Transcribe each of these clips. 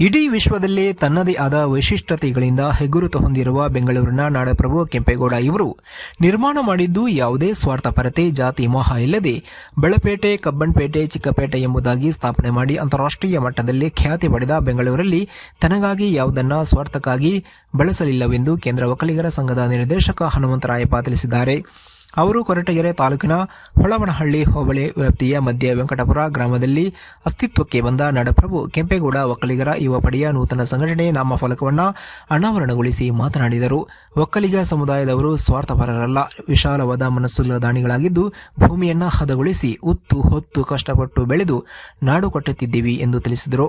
ಇಡೀ ವಿಶ್ವದಲ್ಲೇ ತನ್ನದೇ ಆದ ವೈಶಿಷ್ಟ್ಯತೆಗಳಿಂದ ಹೆಗ್ಗುರುತು ಹೊಂದಿರುವ ಬೆಂಗಳೂರಿನ ನಾಡಪ್ರಭು ಕೆಂಪೇಗೌಡ ಇವರು ನಿರ್ಮಾಣ ಮಾಡಿದ್ದು ಯಾವುದೇ ಸ್ವಾರ್ಥಪರತೆ ಜಾತಿ ಮೋಹ ಇಲ್ಲದೆ ಬೆಳಪೇಟೆ, ಕಬ್ಬನ್ಪೇಟೆ, ಚಿಕ್ಕಪೇಟೆ ಎಂಬುದಾಗಿ ಸ್ಥಾಪನೆ ಮಾಡಿ ಅಂತಾರಾಷ್ಟ್ರೀಯ ಮಟ್ಟದಲ್ಲಿ ಖ್ಯಾತಿ ಪಡೆದ ಬೆಂಗಳೂರಲ್ಲಿ ತನಗಾಗಿ ಯಾವುದನ್ನ ಸ್ವಾರ್ಥಕ್ಕಾಗಿ ಬಳಸಲಿಲ್ಲವೆಂದು ಕೇಂದ್ರ ಒಕ್ಕಲಿಗರ ಸಂಘದ ನಿರ್ದೇಶಕ ಹನುಮಂತರಾಯಪ್ಪ ತಿಳಿಸಿದ್ದಾರೆ. ಅವರು ಕೊರಟಗೆರೆ ತಾಲೂಕಿನ ಹೊಳವನಹಳ್ಳಿ ಹೋಬಳಿ ವ್ಯಾಪ್ತಿಯ ಮಧ್ಯ ವೆಂಕಟಪುರ ಗ್ರಾಮದಲ್ಲಿ ಅಸ್ತಿತ್ವಕ್ಕೆ ಬಂದ ನಾಡಪ್ರಭು ಕೆಂಪೇಗೌಡ ಒಕ್ಕಲಿಗರ ಯುವ ಪಡೆಯ ನೂತನ ಸಂಘಟನೆ ನಾಮಫಲಕವನ್ನು ಅನಾವರಣಗೊಳಿಸಿ ಮಾತನಾಡಿದರು. ಒಕ್ಕಲಿಗ ಸಮುದಾಯದವರು ಸ್ವಾರ್ಥಪರರಲ್ಲ, ವಿಶಾಲವಾದ ಮನಸ್ಸುಳ್ಳ ದಾನಿಗಳಾಗಿದ್ದು ಭೂಮಿಯನ್ನು ಹದಗೊಳಿಸಿ ಉತ್ತು ಹೊತ್ತು ಕಷ್ಟಪಟ್ಟು ಬೆಳೆದು ನಾಡು ಕಟ್ಟುತ್ತಿದ್ದೀವಿ ಎಂದು ತಿಳಿಸಿದರು.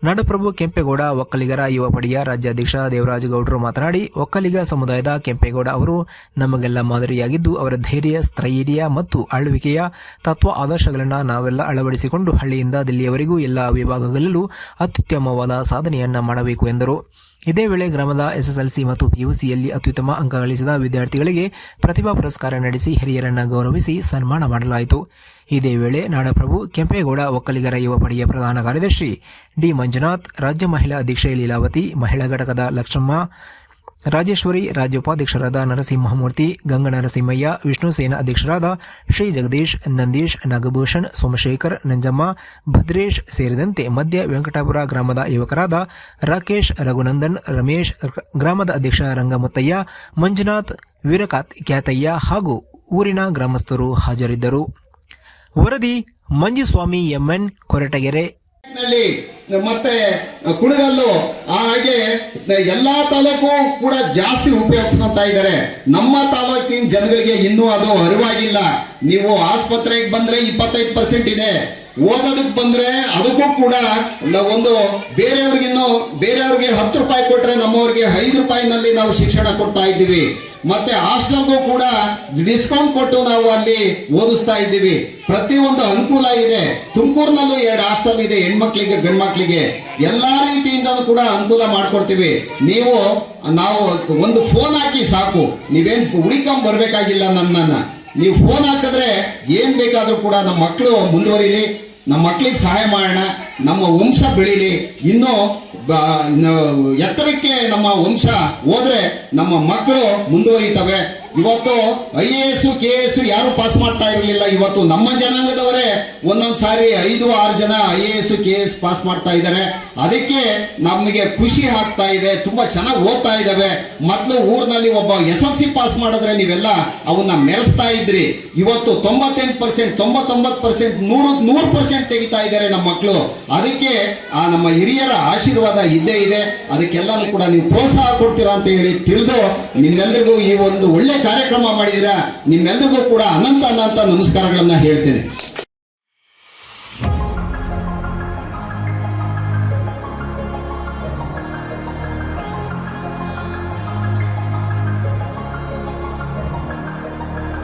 ನಾಡಪ್ರಭು ಕೆಂಪೇಗೌಡ ಒಕ್ಕಲಿಗರ ಯುವ ಪಡೆಯ ರಾಜ್ಯಾಧ್ಯಕ್ಷ ದೇವರಾಜಗೌಡರು ಮಾತನಾಡಿ, ಒಕ್ಕಲಿಗ ಸಮುದಾಯದ ಕೆಂಪೇಗೌಡ ಅವರು ನಮಗೆಲ್ಲ ಮಾದರಿಯಾಗಿದ್ದು ಅವರ ಧೈರ್ಯ, ಸ್ಥೈರ್ಯ ಮತ್ತು ಆಳ್ವಿಕೆಯ ತತ್ವ ಆದರ್ಶಗಳನ್ನು ನಾವೆಲ್ಲ ಅಳವಡಿಸಿಕೊಂಡು ಹಳ್ಳಿಯಿಂದ ದಿಲ್ಲಿಯವರೆಗೂ ಎಲ್ಲ ವಿಭಾಗಗಳಲ್ಲೂ ಅತ್ಯುತ್ತಮವಾದ ಸಾಧನೆಯನ್ನ ಮಾಡಬೇಕು ಎಂದರು. ಇದೇ ವೇಳೆ ಗ್ರಾಮದ ಎಸ್ಎಸ್ಎಲ್ಸಿ ಮತ್ತು ಪಿಯುಸಿಯಲ್ಲಿ ಅತ್ಯುತ್ತಮ ಅಂಕ ಗಳಿಸಿದ ವಿದ್ಯಾರ್ಥಿಗಳಿಗೆ ಪ್ರತಿಭಾ ಪುರಸ್ಕಾರ ನಡೆಸಿ ಹಿರಿಯರನ್ನ ಗೌರವಿಸಿ ಸನ್ಮಾನ ಮಾಡಲಾಯಿತು. ಇದೇ ವೇಳೆ ನಾಡಪ್ರಭು ಕೆಂಪೇಗೌಡ ಒಕ್ಕಲಿಗರ ಯುವ ಪಡೆಯ ಪ್ರಧಾನ ಕಾರ್ಯದರ್ಶಿ ಡಿ ಮಂಜುನಾಥ್, ರಾಜ್ಯ ಮಹಿಳಾ ಅಧ್ಯಕ್ಷೆ ಲೀಲಾವತಿ, ಮಹಿಳಾ ಘಟಕದ ಲಕ್ಷ್ಮಮ್ಮ, ರಾಜೇಶ್ವರಿ, ರಾಜ್ಯ ಉಪಾಧ್ಯಕ್ಷರಾದ ನರಸಿಂಹಮೂರ್ತಿ, ಗಂಗನರಸಿಂಹಯ್ಯ, ವಿಷ್ಣು ಸೇನಾ ಅಧ್ಯಕ್ಷರಾದ ಶ್ರೀ ಜಗದೀಶ್, ನಂದೀಶ್, ನಾಗಭೂಷಣ್, ಸೋಮಶೇಖರ್, ನಂಜಮ್ಮ, ಭದ್ರೇಶ್ ಸೇರಿದಂತೆ ಮಧ್ಯ ವೆಂಕಟಾಪುರ ಗ್ರಾಮದ ಯುವಕರಾದ ರಾಕೇಶ್, ರಘುನಂದನ್, ರಮೇಶ್, ಗ್ರಾಮದ ಅಧ್ಯಕ್ಷ ರಂಗಮುತ್ತಯ್ಯ, ಮಂಜುನಾಥ್, ವೀರಕ್ಯಾತಯ್ಯ ಹಾಗೂ ಊರಿನ ಗ್ರಾಮಸ್ಥರು ಹಾಜರಿದ್ದರು. ವರದಿ ಮಂಜುಸ್ವಾಮಿ ಎಂಎನ್, ಕೊರಟಗೆರೆ. ಮತ್ತೆ ಕುಣಗಲ್ಲು ಹಾಗೆ ಎಲ್ಲಾ ತಾಲೂಕು ಕೂಡ ಜಾಸ್ತಿ ಉಪಯೋಗಿಸ್ಕೊಂತ ಇದ್ದಾರೆ. ನಮ್ಮ ತಾಲೂಕಿನ ಜನಗಳಿಗೆ ಇನ್ನೂ ಅದು ಅರಿವಾಗಿಲ್ಲ. ನೀವು ಆಸ್ಪತ್ರೆಗೆ ಬಂದ್ರೆ 25% ಇದೆ, ಓದೋದಕ್ಕೆ ಬಂದ್ರೆ ಅದಕ್ಕೂ ಕೂಡ ಒಂದು ಬೇರೆಯವ್ರಿಗೆ 10 ರೂಪಾಯಿ ಕೊಟ್ರೆ ನಮ್ಮವ್ರಿಗೆ 5 ರೂಪಾಯಿನಲ್ಲಿ ನಾವು ಶಿಕ್ಷಣ ಕೊಡ್ತಾ ಇದ್ದೀವಿ. ಮತ್ತೆ ಹಾಸ್ಟೆಲ್ಗೂ ಕೂಡ ಡಿಸ್ಕೌಂಟ್ ಕೊಟ್ಟು ನಾವು ಅಲ್ಲಿ ಓದಿಸ್ತಾ ಇದ್ದೀವಿ. ಪ್ರತಿಯೊಂದು ಅನುಕೂಲ ಇದೆ. ತುಮಕೂರಿನಲ್ಲೂ 2 ಹಾಸ್ಟೆಲ್ ಇದೆ, ಹೆಣ್ಮಕ್ಳಿಗೆ ಗಂಡ್ಮಕ್ಳಿಗೆ. ಎಲ್ಲಾ ರೀತಿಯಿಂದ ಕೂಡ ಅನುಕೂಲ ಮಾಡ್ಕೊಡ್ತೀವಿ. ನಾವು ಒಂದು ಫೋನ್ ಹಾಕಿ ಸಾಕು, ನೀವೇನ್ ಹುಡುಕೊಂಡ್ ಬರ್ಬೇಕಾಗಿಲ್ಲ. ನನ್ನನ್ನ ನೀವು ಫೋನ್ ಹಾಕಿದ್ರೆ ಏನ್ ಬೇಕಾದ್ರೂ ಕೂಡ ನಮ್ಮ ಮಕ್ಕಳು ಮುಂದುವರಿಲಿ, ನಮ್ಮ ಮಕ್ಕಳಿಗೆ ಸಹಾಯ ಮಾಡೋಣ, ನಮ್ಮ ವಂಶ ಬೆಳೀಲಿ, ಇನ್ನೂ ಎತ್ತರಕ್ಕೆ ನಮ್ಮ ವಂಶ ಹೋದ್ರೆ ನಮ್ಮ ಮಕ್ಕಳು ಮುಂದುವರಿತವೆ. ಇವತ್ತು IAS KS ಯಾರು ಪಾಸ್ ಮಾಡ್ತಾ ಇರಲಿಲ್ಲ. ಇವತ್ತು ನಮ್ಮ ಜನಾಂಗದವರೇ ಒಂದೊಂದು ಸಾರಿ 5-6 ಜನ IAS KS ಪಾಸ್ ಮಾಡ್ತಾ ಇದ್ದಾರೆ. ಅದಕ್ಕೆ ನಮಗೆ ಖುಷಿ ಆಗ್ತಾ ಇದೆ. ತುಂಬಾ ಚೆನ್ನಾಗಿ ಓದ್ತಾ ಇದ್ದಾವೆ. ಮೊದಲು ಊರಿನಲ್ಲಿ ಒಬ್ಬ SSLC ಪಾಸ್ ಮಾಡಿದ್ರೆ ನೀವೆಲ್ಲ ಅವನ್ನ ಮೆರೆಸ್ತಾ ಇದ್ರಿ. ಇವತ್ತು 98%, 99%, 100% ತೆಗಿತಾ ಇದ್ದಾರೆ ನಮ್ಮ ಮಕ್ಕಳು. ಅದಕ್ಕೆ ನಮ್ಮ ಹಿರಿಯರ ಆಶೀರ್ವಾದ ಇದ್ದೇ ಇದೆ. ಅದಕ್ಕೆಲ್ಲನೂ ಕೂಡ ನೀವು ಪ್ರೋತ್ಸಾಹ ಕೊಡ್ತೀರಾ ಅಂತ ಹೇಳಿ ತಿಳಿದು ನಿಮ್ಮೆಲ್ಲರಿಗೂ ಈ ಒಂದು ಒಳ್ಳೆ ಕಾರ್ಯಕ್ರಮ ಮಾಡಿದಿರಾ. ನಿಮ್ಮೆಲ್ಲರಿಗೂ ಕೂಡ ಅನಂತ ನಮಸ್ಕಾರಗಳನ್ನ ಹೇಳ್ತೇನೆ.